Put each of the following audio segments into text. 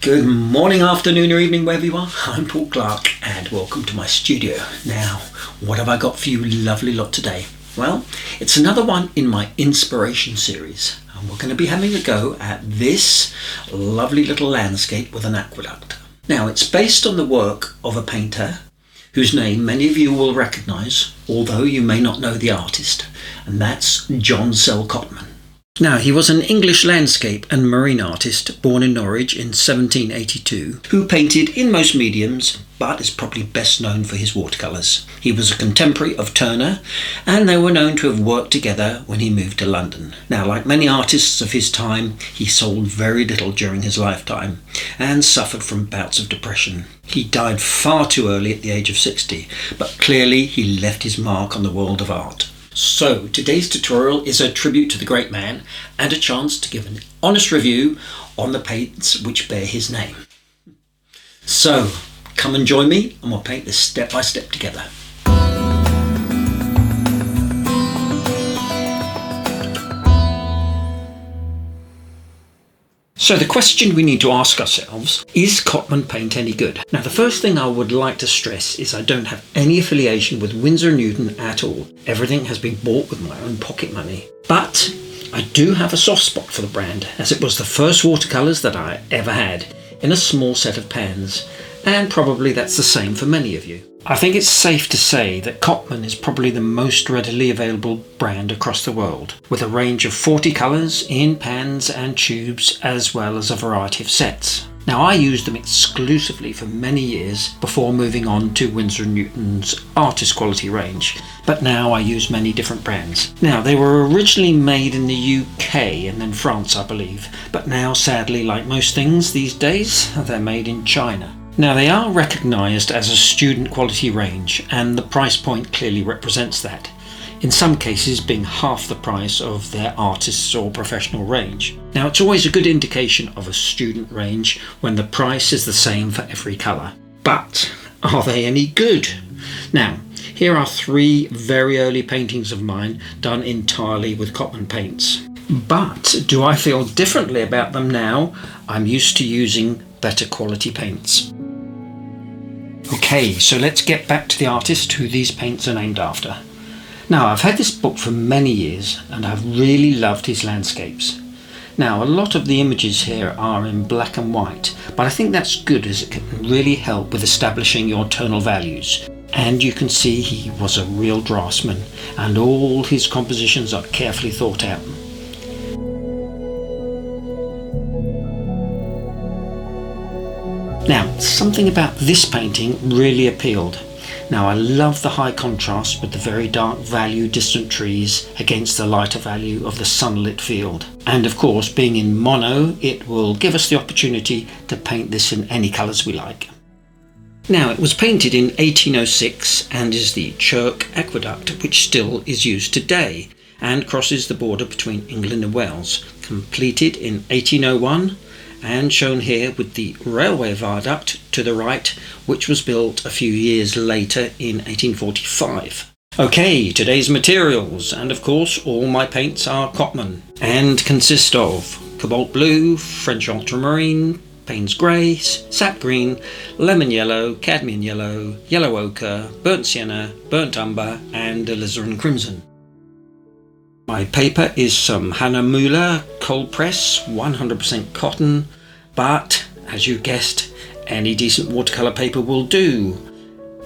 Good morning, afternoon or evening wherever you are. I'm Paul Clark and welcome to my studio. Now, what have I got for you lovely lot today? Well, it's another one in my inspiration series and we're going to be having a go at this lovely little landscape with an aqueduct. Now, it's based on the work of a painter whose name many of you will recognise, although you may not know the artist, and that's John Cotman. Now, he was an English landscape and marine artist born in Norwich in 1782, who painted in most mediums, but is probably best known for his watercolours. He was a contemporary of Turner, and they were known to have worked together when he moved to London. Now, like many artists of his time, he sold very little during his lifetime, and suffered from bouts of depression. He died far too early at the age of 60, but clearly he left his mark on the world of art. So, today's tutorial is a tribute to the great man and a chance to give an honest review on the paints which bear his name. So, come and join me and we'll paint this step by step together. So the question we need to ask ourselves, is Cotman paint any good? Now, the first thing I would like to stress is I don't have any affiliation with Winsor & Newton at all. Everything has been bought with my own pocket money. But I do have a soft spot for the brand, as it was the first watercolours that I ever had in a small set of pans, and probably that's the same for many of you. I think it's safe to say that Cotman is probably the most readily available brand across the world, with a range of 40 colours in pans and tubes, as well as a variety of sets. Now, I used them exclusively for many years before moving on to Winsor & Newton's artist quality range, but now I use many different brands. Now, they were originally made in the UK and then France, I believe, but now, sadly, like most things these days, they're made in China. Now, they are recognised as a student quality range, and the price point clearly represents that, in some cases being half the price of their artists or professional range. Now, it's always a good indication of a student range when the price is the same for every colour. But are they any good? Now, here are 3 very early paintings of mine done entirely with Cotman paints. But do I feel differently about them now? I'm used to using better quality paints. Okay, so let's get back to the artist who these paints are named after. Now, I've had this book for many years and I've really loved his landscapes. Now, a lot of the images here are in black and white, but I think that's good as it can really help with establishing your tonal values. And you can see he was a real draftsman and all his compositions are carefully thought out. Now, something about this painting really appealed. Now, I love the high contrast with the very dark value distant trees against the lighter value of the sunlit field. And of course, being in mono, it will give us the opportunity to paint this in any colours we like. Now, it was painted in 1806 and is the Chirk Aqueduct, which still is used today and crosses the border between England and Wales, completed in 1801. And shown here with the railway viaduct to the right, which was built a few years later in 1845. Okay, today's materials, and of course all my paints are Cotman and consist of cobalt blue, French ultramarine, Payne's grey, sap green, lemon yellow, cadmium yellow, yellow ochre, burnt sienna, burnt umber and alizarin crimson. My paper is some Hannah Müller cold press, 100% cotton, but as you guessed, any decent watercolour paper will do.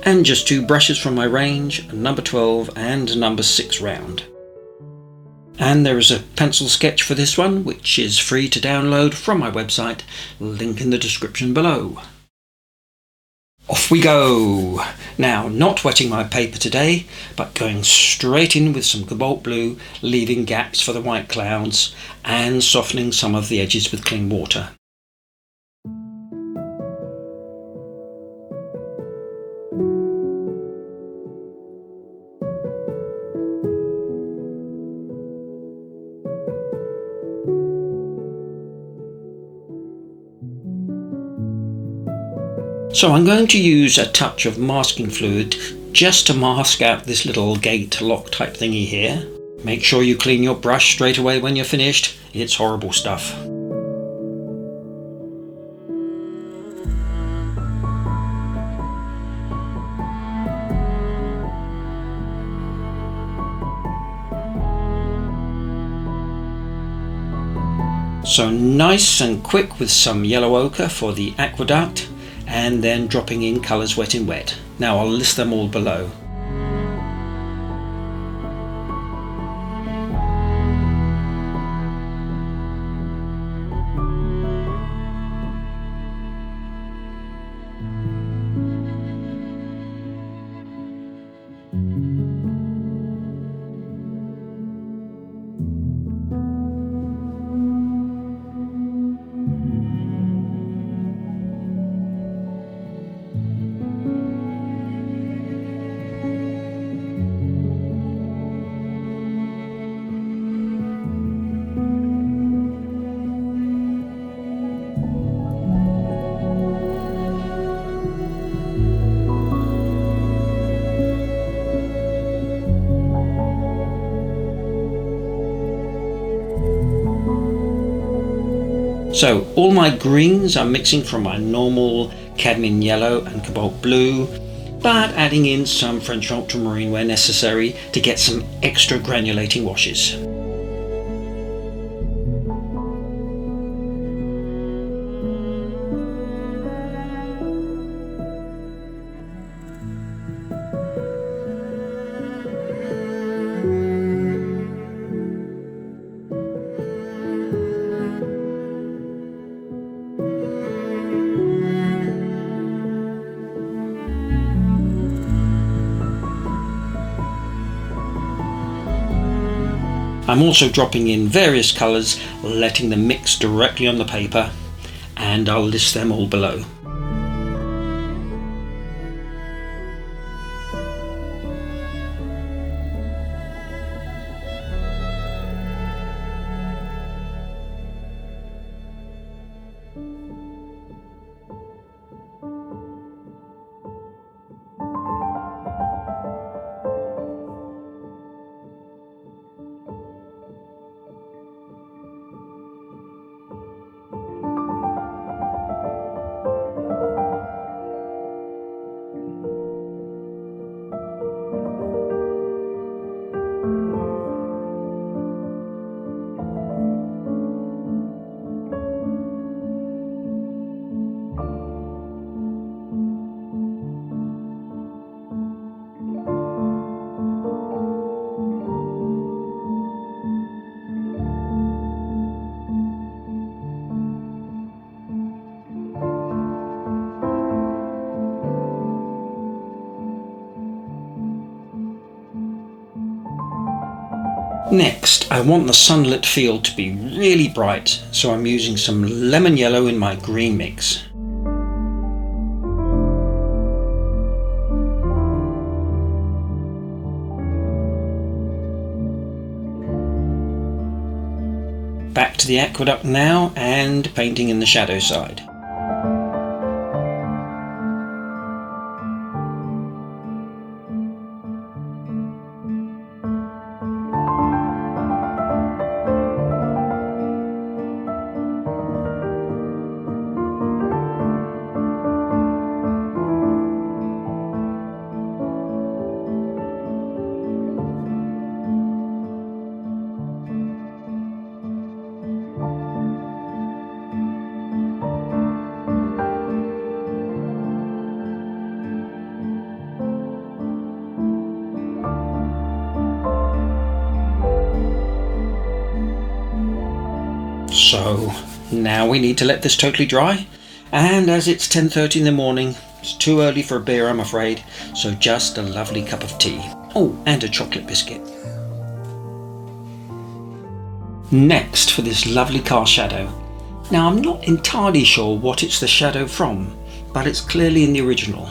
And just 2 brushes from my range, a number 12 and a number 6 round. And there is a pencil sketch for this one, which is free to download from my website, link in the description below. Off we go! Now, not wetting my paper today, but going straight in with some cobalt blue, leaving gaps for the white clouds, and softening some of the edges with clean water. So I'm going to use a touch of masking fluid just to mask out this little gate lock type thingy here. Make sure you clean your brush straight away when you're finished. It's horrible stuff. So nice and quick with some yellow ochre for the aqueduct, and then dropping in colours wet in wet. Now I'll list them all below. So all my greens are mixing from my normal cadmium yellow and cobalt blue, but adding in some French ultramarine where necessary to get some extra granulating washes. I'm also dropping in various colours, letting them mix directly on the paper, and I'll list them all below. Next, I want the sunlit field to be really bright, so I'm using some lemon yellow in my green mix. Back to the aqueduct now and painting in the shadow side. So now we need to let this totally dry, and as it's 10:30 in the morning, it's too early for a beer, I'm afraid, so just a lovely cup of tea. Oh, and a chocolate biscuit. Next for this lovely car shadow. Now I'm not entirely sure what it's the shadow from, but it's clearly in the original.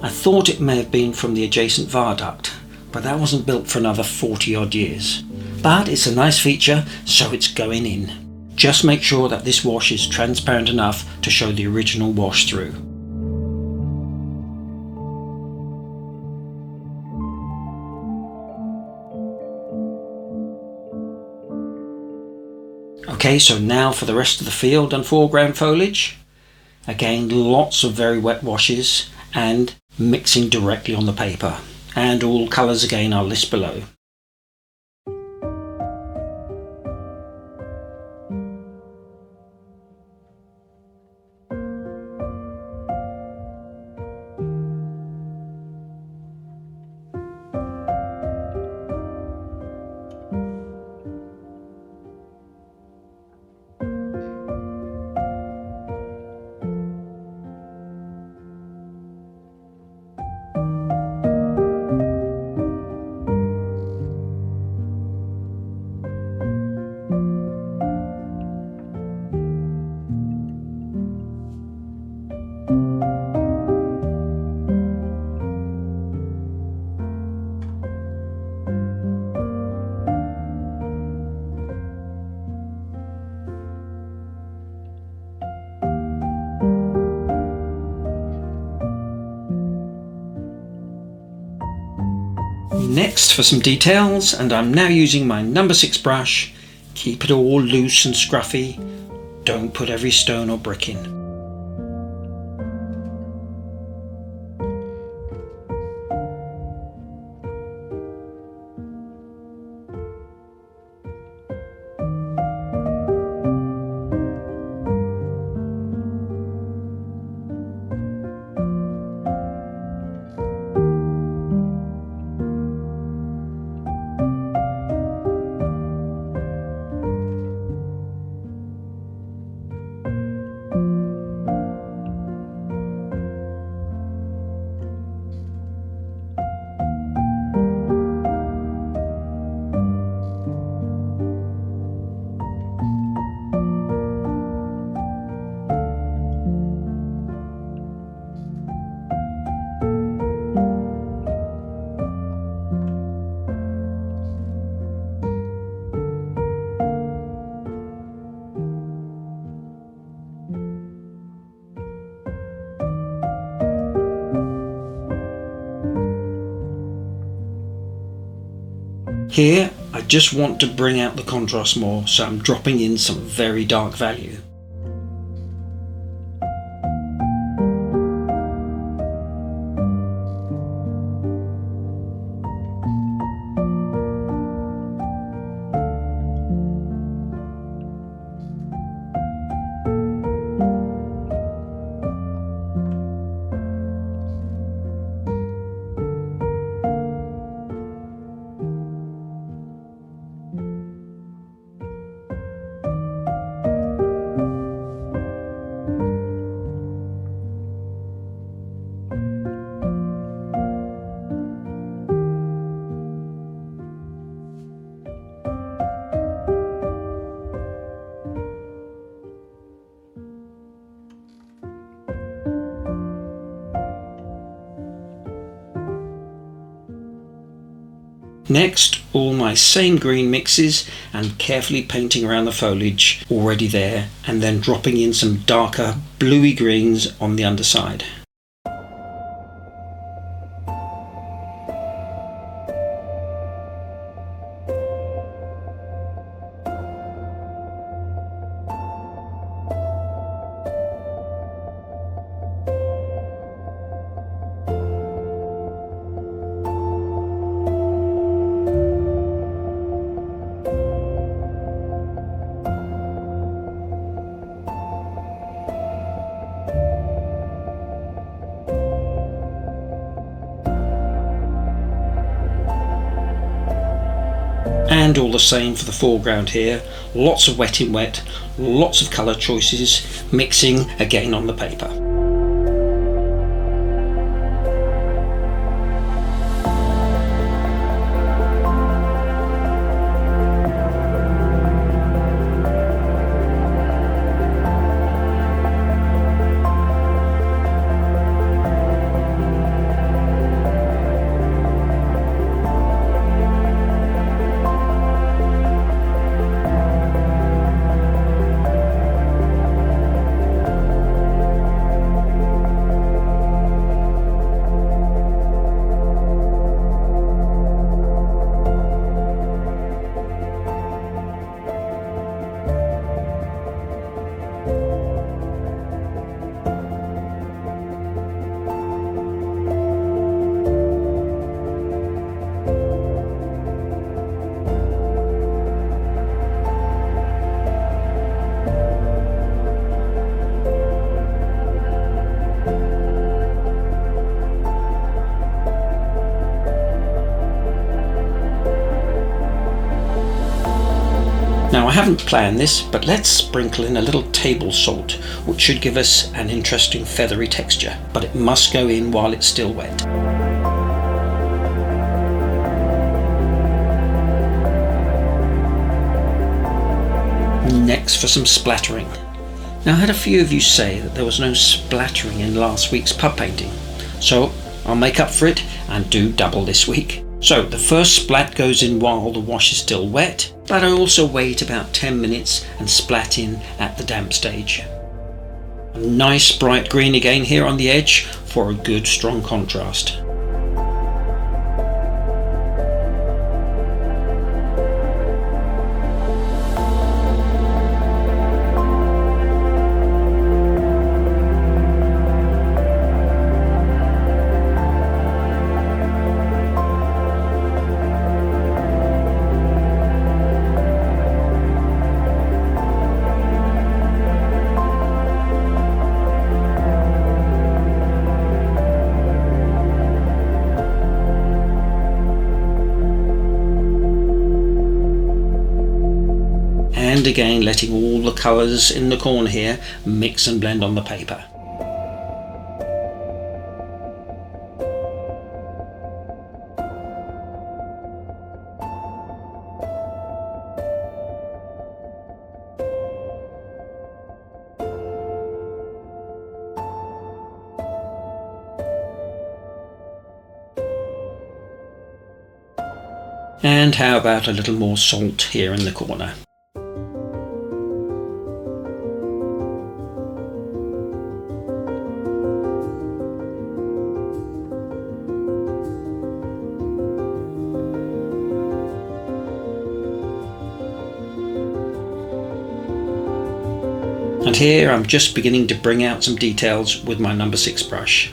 I thought it may have been from the adjacent viaduct, but that wasn't built for another 40 odd years. But it's a nice feature, so it's going in. Just make sure that this wash is transparent enough to show the original wash through. Okay, so now for the rest of the field and foreground foliage. Again, lots of very wet washes and mixing directly on the paper. And all colours again I'll list below. Next for some details, and I'm now using my number 6 brush. Keep it all loose and scruffy. Don't put every stone or brick in. Here, I just want to bring out the contrast more, so I'm dropping in some very dark value. Next, all my same green mixes and carefully painting around the foliage already there, and then dropping in some darker bluey greens on the underside. And all the same for the foreground here, lots of wet in wet, lots of colour choices, mixing again on the paper. Now I haven't planned this, but let's sprinkle in a little table salt, which should give us an interesting feathery texture, but it must go in while it's still wet. Next for some splattering. Now I had a few of you say that there was no splattering in last week's pub painting, so I'll make up for it and do double this week. So the first splat goes in while the wash is still wet, but I also wait about 10 minutes and splat in at the damp stage. A nice bright green again here on the edge for a good strong contrast. and again letting all the colours in the corner here mix and blend on the paper. And how about a little more salt here in the corner? And here I'm just beginning to bring out some details with my number 6 brush.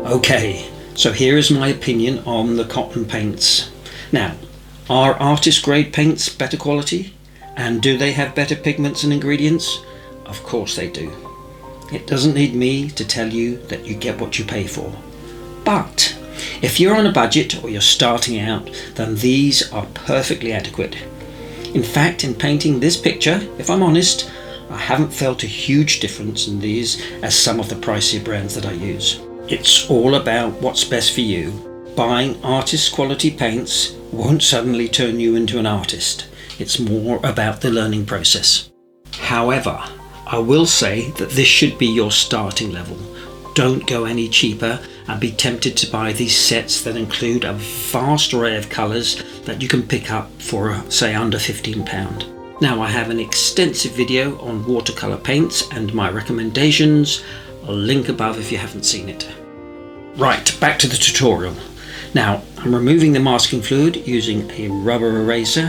Okay, so here is my opinion on the Cotman paints. Now, are artist grade paints better quality? And do they have better pigments and ingredients? Of course they do. It doesn't need me to tell you that you get what you pay for. But if you're on a budget or you're starting out, then these are perfectly adequate. In fact, in painting this picture, if I'm honest, I haven't felt a huge difference in these as some of the pricier brands that I use. It's all about what's best for you. Buying artist quality paints won't suddenly turn you into an artist. It's more about the learning process. However, I will say that this should be your starting level. Don't go any cheaper and be tempted to buy these sets that include a vast array of colours that you can pick up for, say, under £15. Now, I have an extensive video on watercolour paints and my recommendations. I'll link above if you haven't seen it. Right, back to the tutorial. Now, I'm removing the masking fluid using a rubber eraser,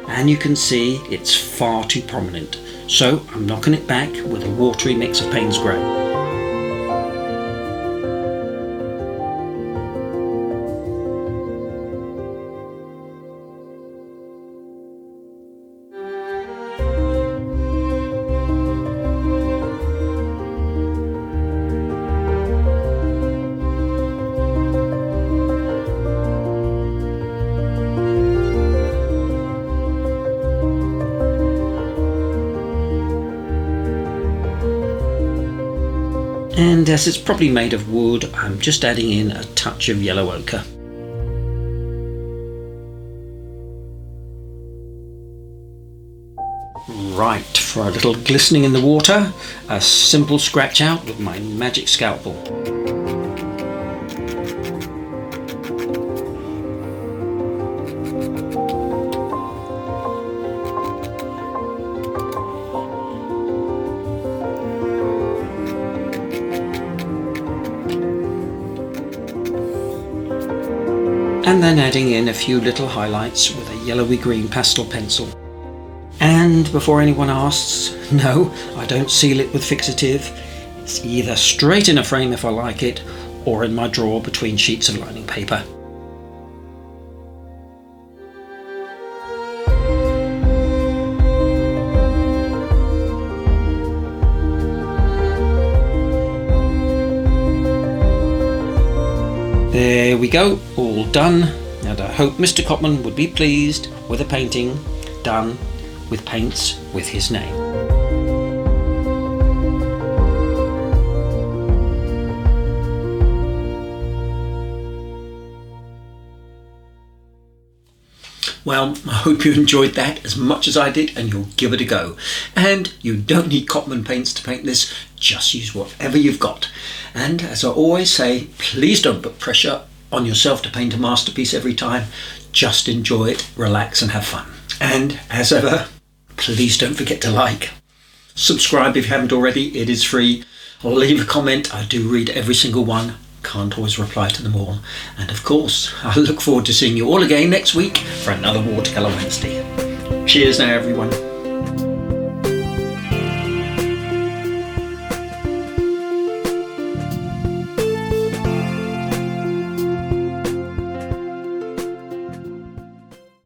and you can see it's far too prominent. So I'm knocking it back with a watery mix of Payne's Grey. And as it's probably made of wood, I'm just adding in a touch of yellow ochre. Right, for a little glistening in the water, a simple scratch out with my magic scalpel. And then adding in a few little highlights with a yellowy green pastel pencil. And before anyone asks, no, I don't seal it with fixative. It's either straight in a frame if I like it, or in my drawer between sheets of lining paper. There we go, all done, and I hope Mr. Cotman would be pleased with a painting done with paints with his name. Well, I hope you enjoyed that as much as I did, and you'll give it a go. And you don't need Cotman paints to paint this, just use whatever you've got. And as I always say, please don't put pressure on yourself to paint a masterpiece every time. Just enjoy it, relax and have fun. And as ever, please don't forget to like. Subscribe if you haven't already, it is free. Leave a comment, I do read every single one. Can't always reply to them all. And of course, I look forward to seeing you all again next week for another Watercolour Wednesday. Cheers now, everyone.